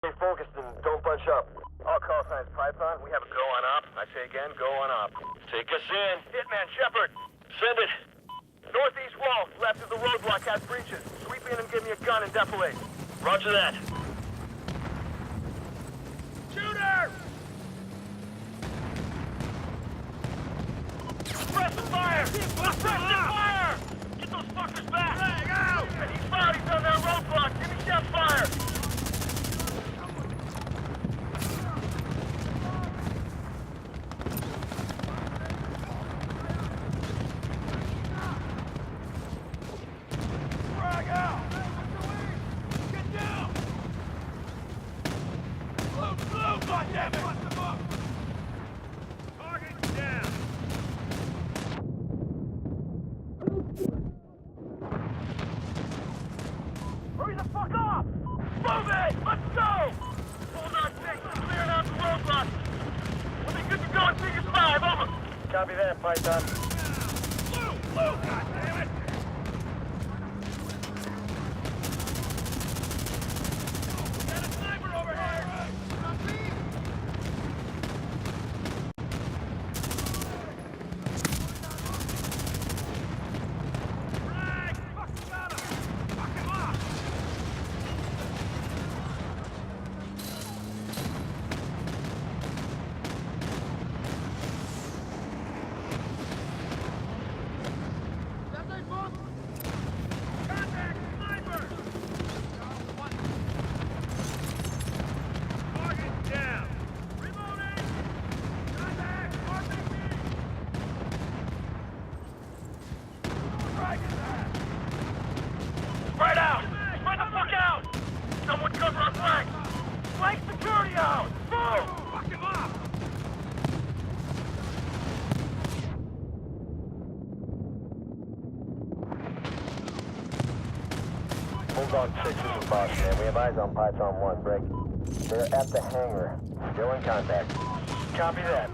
Stay focused and don't bunch up. All call signs Python. We have a go on op. I say again, go on op. Take us in. Hitman Shepard. Send it. Northeast wall. Left of the roadblock has breaches. Sweep in and give me a gun and defilade. Roger that. Shooter! Press the fire! Press the fire! Get those fuckers back! Drag out! And he's bodies on that roadblock. Give me shot fire! Drag out! Get down! Blue, goddammit! Target down! Hurry the fuck up! Move it! Let's go! Hold on, 6. We're clearing out the roadblock. We'll be good to go in Figures 5. Over. Copy that, Python. Blue, goddammit! Got a sniper over here! Frag! Fuck got him! Fuck him up! Contact! Sniper! Target down! Reloading! Contact! RPG! Frag his ass! Spread out! Spread the fuck out! Someone cover our flanks! Flank security out! Move! Fuck him up! Hold on, 6 is the boss, man. We have eyes on Python 1. Break. They're at the hangar. Still in contact. Copy that.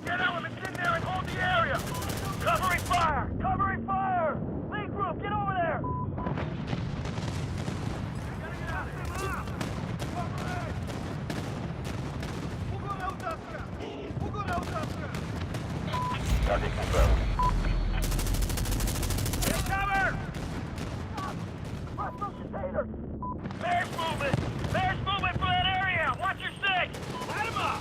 Get elements in there and hold the area! Covering fire! Covering fire! Lead group, get over there! Target confirmed. Get cover! Hostile container! There's movement! There's movement for that area! Watch your six! Light him up!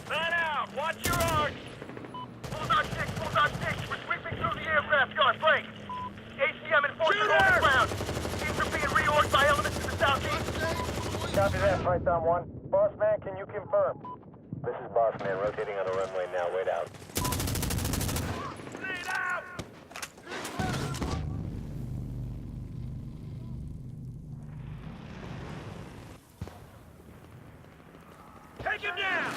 Man out! Watch your arcs! Hold on, 6! Hold on, 6! We're sweeping through the aircraft guard. Break! ACM enforcement on the ground! Teams are being reorged by elements to the southeast! Copy that, Python 1. Boss man, can you confirm? This is Boss man, rotating on the runway now. Wait out. Lead out! Take him down!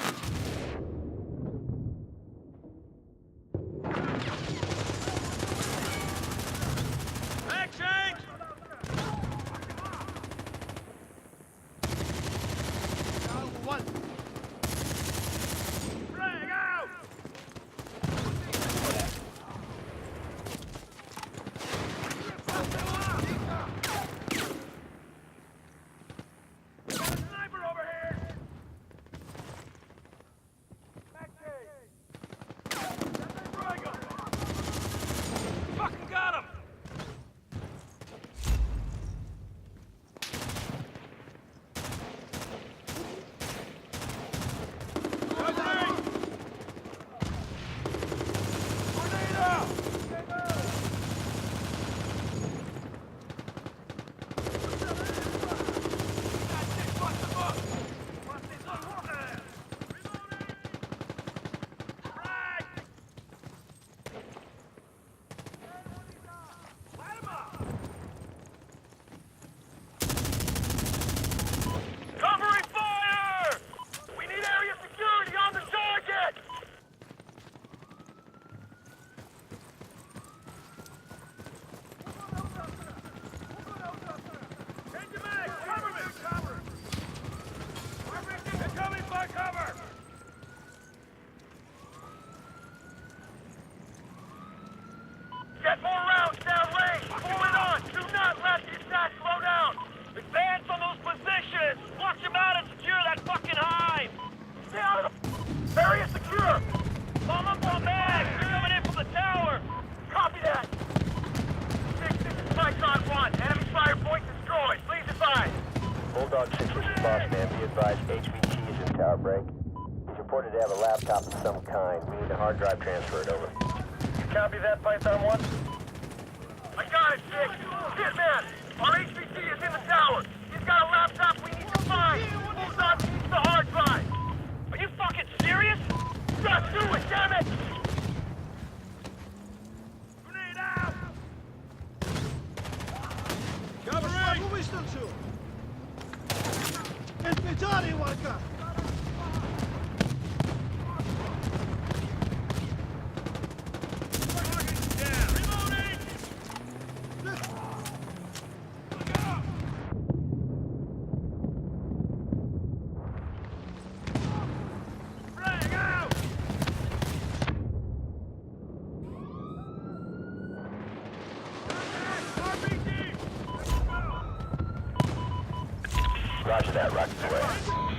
Back change! Drag out! Sniper over here! Boss man, be advised HVT is in tower break. He's reported to have a laptop of some kind. We need the hard drive transferred over. You copy that, Python 1? I got it, Dick. Shit, man. Our HVT is in the tower. He's got a laptop we need to find. Bulldog needs the hard drive. Are you fucking serious? Just do it, damn it! Grenade out! Что выставил? Инфильтраты, Варка! Roger that, rocket away.